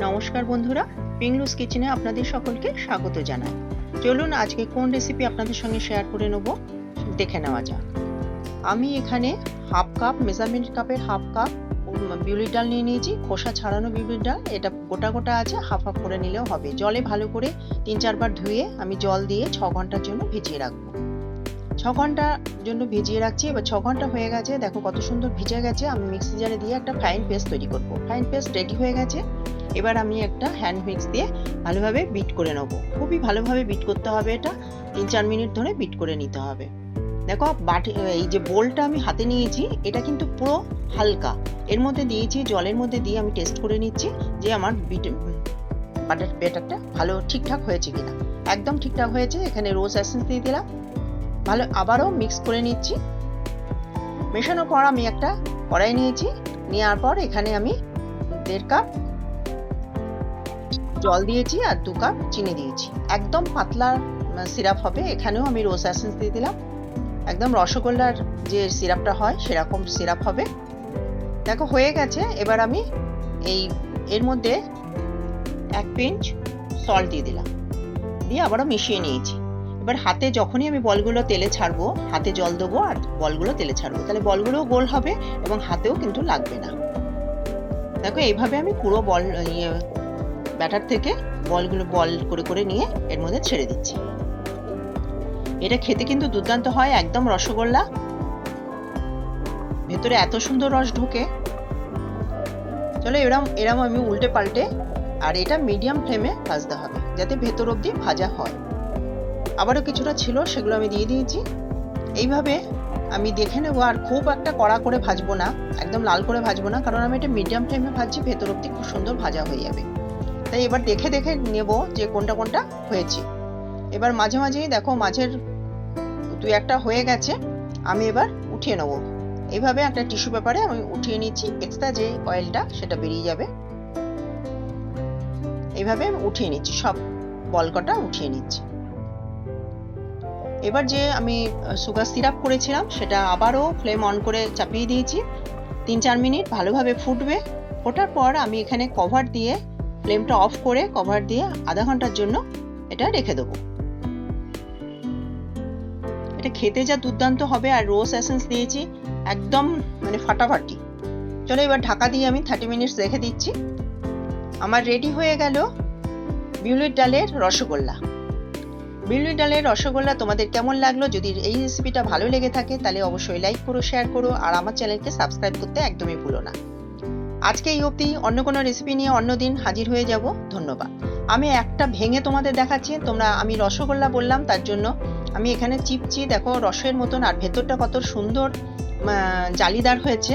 নমস্কার বন্ধুরা, পিংলুস কিচেনে আপনাদের সকলকে স্বাগত জানাই। চলুন আজকে কোন রেসিপি আপনাদের সঙ্গে শেয়ার করে নেব দেখে নেওয়া যাক। আমি এখানে হাফ কাপ মেজারমেন্ট কাপের হাফ কাপ বিউলির ডাল নিয়ে নিয়েছি। খোসা ছাড়ানো বিউলির ডাল, এটা গোটা গোটা আছে, হাফ হাফ করে নিলেও হবে। জলে ভালো করে 3-4 বার ধুয়ে আমি জল দিয়ে 6 ঘন্টার জন্য ভিজিয়ে রাখবো। 6 ঘন্টার জন্য ভিজিয়ে রাখছি। এবার 6 ঘন্টা হয়ে গেছে, দেখো কত সুন্দর ভিজে গেছে। আমি মিক্সি জারে দিয়ে একটা ফাইন পেস্ট তৈরি করব। ফাইন পেস্ট রেডি হয়ে গেছে। এবার আমি একটা হ্যান্ড মিক্স দিয়ে ভালোভাবে বিট করে নেব। খুবই ভালোভাবে বিট করতে হবে, এটা 3-4 মিনিট ধরে বিট করে নিতে হবে। দেখো বাটি, এই যে বোলটা আমি হাতে নিয়েছি এটা কিন্তু পুরো হালকা, এর মধ্যে দিয়েছি, জলের মধ্যে দিয়ে আমি টেস্ট করে নিচ্ছি যে আমার ব্যাটারটা ভালো ঠিকঠাক হয়েছে কিনা। একদম ঠিকঠাক হয়েছে। এখানে রোজ এসেন্স দিয়ে দিলাম, ভালো আবারও মিক্স করে নিচ্ছি। মেশানোর পর আমি একটা কড়াই নিয়েছি, নেওয়ার পর এখানে আমি 1.5 কাপ জল দিয়েছি আর 2 কাপ চিনি দিয়েছি। একদম পাতলা সিরাপ হবে। এখানেও আমি রোজ এসেন্স দিয়ে দিলাম। একদম রসগোল্লার যে সিরাপটা হয় সেরকম সিরাপ হবে। দেখো হয়ে গেছে। এবার আমি এর মধ্যে 1 পিঞ্চ সল্ট দিয়ে দিলাম, দিয়ে আবারও মিশিয়ে নিয়েছি। এবার হাতে যখনই আমি বলগুলো তেলে ছাড়বো, হাতে জল দেবো আর বলগুলো তেলে ছাড়বো, তাহলে বলগুলোও গোল হবে এবং হাতেও কিন্তু লাগবে না। দেখো এইভাবে আমি পুরো ব্যাটার থেকে বলগুলো বল করে করে নিয়ে এর মধ্যে ছেড়ে দিচ্ছি। এটা খেতে কিন্তু দুর্দান্ত হয়, একদম রসগোল্লা। ভেতরে এত সুন্দর রস ঢোকে। চলো এরম আমি উল্টে পাল্টে, আর এটা মিডিয়াম ফ্লেমে ভাজতে হবে যাতে ভেতর অবধি ভাজা হয়। আবারও কিছুটা ছিল, সেগুলো আমি দিয়ে দিয়েছি। এইভাবে আমি দেখে নেবো, আর খুব একটা কড়া করে ভাজবো না, একদম লাল করে ভাজবো না, কারণ আমি এটা মিডিয়াম ফ্লেমে ভাজছি, ভেতর অবধি খুব সুন্দর ভাজা হয়ে যাবে। তাই এবার দেখে দেখে নেব যে কোনটা কোনটা হয়েছে। এবার মাঝে মাঝেই দেখো মাঝের 2-1টা হয়ে গেছে, আমি এবার উঠিয়ে নেব। এইভাবে একটা টিস্যু পেপারে আমি উঠিয়ে নিচ্ছি, এক্সট্রা যে অয়েলটা সেটা বেরিয়ে যাবে। এইভাবে আমি উঠিয়ে নিচ্ছি, সব বল কটা উঠিয়ে নিচ্ছি। এবার যে আমি সুগার সিরাপ করেছিলাম সেটা আবারও ফ্লেম অন করে চাপিয়ে দিয়েছি। 3-4 মিনিট ভালোভাবে ফুটবে। ফোটার পর আমি এখানে কভার দিয়ে, ফ্লেমটা অফ করে কভার দিয়ে আধা ঘন্টার জন্য এটা রেখে দেবো। এটা খেতে যা দুর্দান্ত হবে, আর রোজ এসেন্স দিয়েছি, একদম মানে ফাটাফাটি। চলো এবার ঢাকা দিয়ে আমি 30 মিনিট রেখে দিচ্ছি। আমার রেডি হয়ে গেল বিউলির ডালের রসগোল্লা। বিউলির ডালের রসগোল্লা তোমাদের কেমন লাগলো? যদি এই রেসিপিটা ভালো লেগে থাকে তাহলে অবশ্যই লাইক করো, শেয়ার করো, আর আমার চ্যানেলকে সাবস্ক্রাইব করতে একদমই ভুলো না। আজকে এই অবধি, অন্য কোনো রেসিপি নিয়ে অন্য দিন হাজির হয়ে যাব। ধন্যবাদ। আমি একটা ভেঙে তোমাদের দেখাচ্ছি। আমি রসগোল্লা বললাম তার জন্য আমি এখানে চিপছি, দেখো রসের মতন, আর ভেতরটা কত সুন্দর জালিদার হয়েছে।